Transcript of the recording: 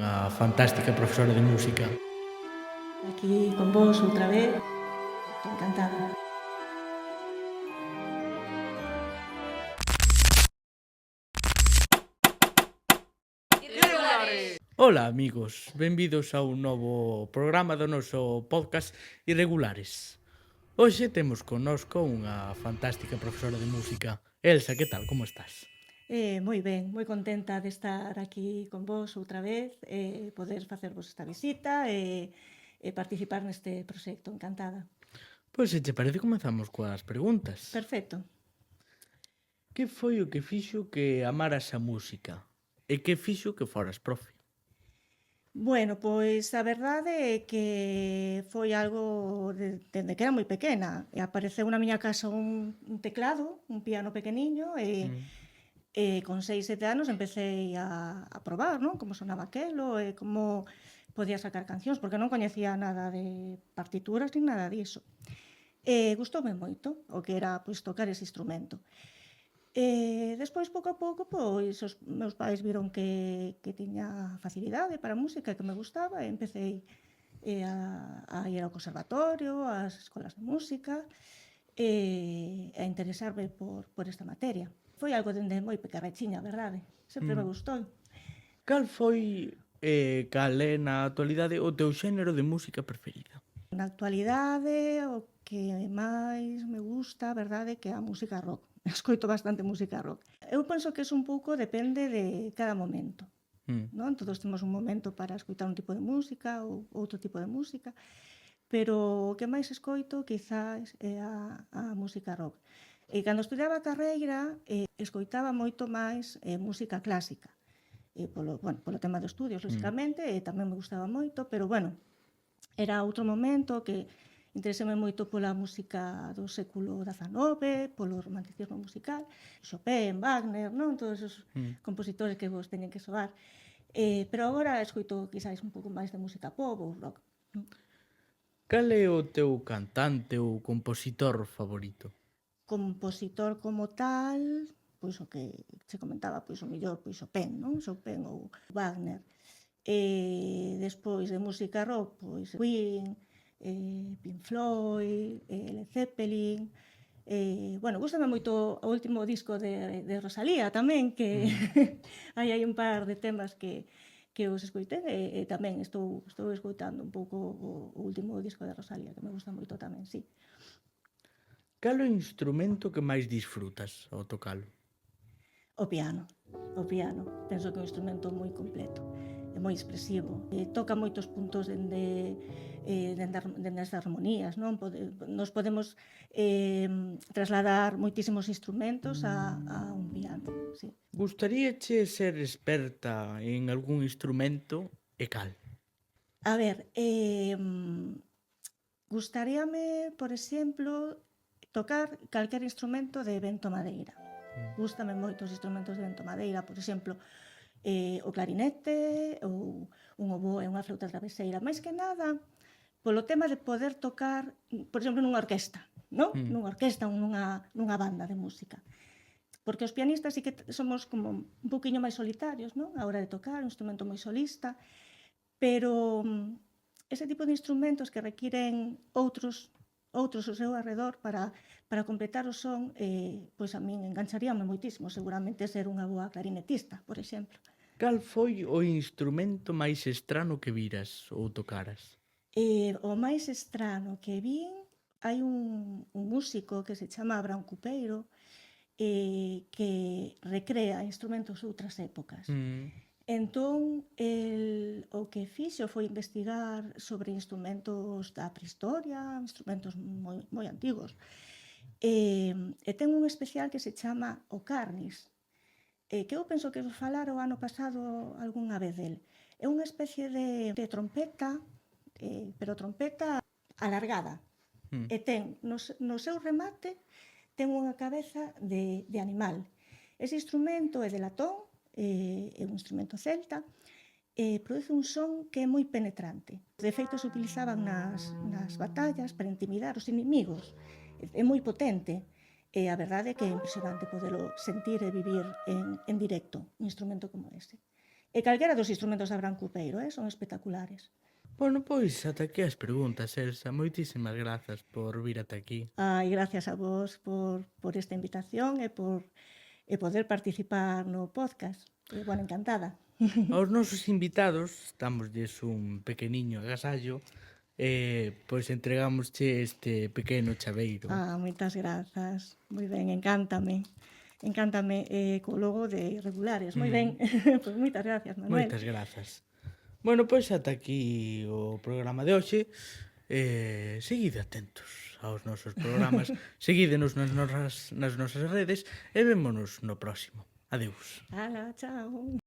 unha fantástica profesora de música. Aquí con vos outra vez, estou encantada. Ola, amigos, benvidos a un novo programa do noso podcast Irregulares. Hoxe temos connosco unha fantástica profesora de música. Elsa, que tal, como estás? Moi ben, moi contenta de estar aquí con vos outra vez, poder facervos esta visita e participar neste proxecto, encantada. Pois se che parece comezamos coas preguntas. Perfecto. Que foi o que fixo que amaras a música? E que fixo que foras profe? Bueno, pois a verdade é que foi algo dende que era moi pequena. E apareceu na miña casa un teclado, un piano pequeniño, e con 6, 7 anos empecé a probar, non? Como sonaba aquelo e como podía sacar cancións, porque non coñecía nada de partituras nin nada diso. E gustoume moito o que era pois tocar ese instrumento. E despois, pouco a pouco, pois os meus pais viron que tiña facilidade para a música, que me gustaba, e empecé a ir ao conservatorio, ás escolas de música, a interesarme por esta materia. Foi algo dende moi pequerrechiña, a verdade. Sempre me gustou. Cal foi, cal é na actualidade o teu xénero de música preferida? Na actualidade, o que máis me gusta, a verdade, que é a música rock. Escoito bastante música rock. Eu penso que iso un pouco depende de cada momento. Non? Todos temos un momento para escoitar un tipo de música ou outro tipo de música, pero o que máis escoito quizás é a música rock. E cando estudiaba a carreira, escoitaba moito máis música clásica. Polo tema de estudios, lógicamente, e tamén me gustaba moito, pero bueno, era outro momento que interesame moito pola música do século XIX, polo romanticismo musical, Chopin, Wagner, non? Todos esos compositores que vos teñen que soar. Pero agora escoito quizás un pouco máis de música pop ou rock. Cal é o teu cantante ou compositor favorito? Compositor como tal, pois o que che comentaba, pois o mellor, pois Chopin, non? Chopin ou Wagner. Despois de música rock, pois Queen, Pink Floyd, Led Zeppelin. Bueno, gustame moito o último disco de Rosalía tamén, que hai un par de temas que os escoitei e tamén estou escoitando un pouco o último disco de Rosalía, que me gusta moito tamén, sí. Cal é o instrumento que máis disfrutas ao tocalo? O piano. O piano. Penso que é un instrumento moi completo. É moi expresivo. Toca moitos puntos dende as armonías, non? Nos podemos trasladar moitísimos instrumentos a un piano, sí. Gustaríache ser experta en algún instrumento e cal? A ver, gustaríame, por exemplo, tocar calquer instrumento de vento madeira. Gústame moito os instrumentos de vento madeira, por exemplo, o clarinete ou un oboe, unha flauta traveseira. Máis que nada, polo tema de poder tocar, por exemplo, nunha orquesta, non? Nunha orquesta ou nunha banda de música. Porque os pianistas sí que somos como un poquinho máis solitarios, non? A hora de tocar, un instrumento moi solista, pero ese tipo de instrumentos que requiren outros ao seu arredor para completar o son, pois a min engancharíame moitísimo, seguramente ser unha boa clarinetista, por exemplo. Cal foi o instrumento máis estrano que viras ou tocaras? O máis estrano que vin, hai un músico que se chama Abraham Cupeiro, que recrea instrumentos de outras épocas. Entón, o que fixo foi investigar sobre instrumentos da prehistoria, instrumentos moi antigos. E ten un especial que se chama o Carnis, que eu penso que vos falara o ano pasado algunha vez del. É unha especie de trompeta, pero trompeta alargada. E ten, no seu remate, ten unha cabeza de animal. Ese instrumento é de latón, é un instrumento celta, produce un son que é moi penetrante. De feito, se utilizaban nas batallas para intimidar os inimigos. É moi potente. E a verdade é que é impresionante podelo sentir e vivir en directo un instrumento como ese. E calquera dos instrumentos da brancupeiro, son espectaculares. Bueno, pois, ata aquí as preguntas, Elsa. Moitísimas grazas por vir ata aquí. E gracias a vos por esta invitación e por poder participar no podcast. E, bueno, encantada. Aos nosos invitados, damoslles un pequeniño agasallo, pois entregámosche este pequeno chaveiro. Moitas grazas. Moi ben, encántame. Encántame co logo de Regulares. Moi ben. Pois moitas grazas, Manuel. Moitas grazas. Bueno, pois ata aquí o programa de hoxe. Seguide atentos aos nosos programas, seguídenos nas nosas redes e vémonos no próximo. Adeus. Ala, chao.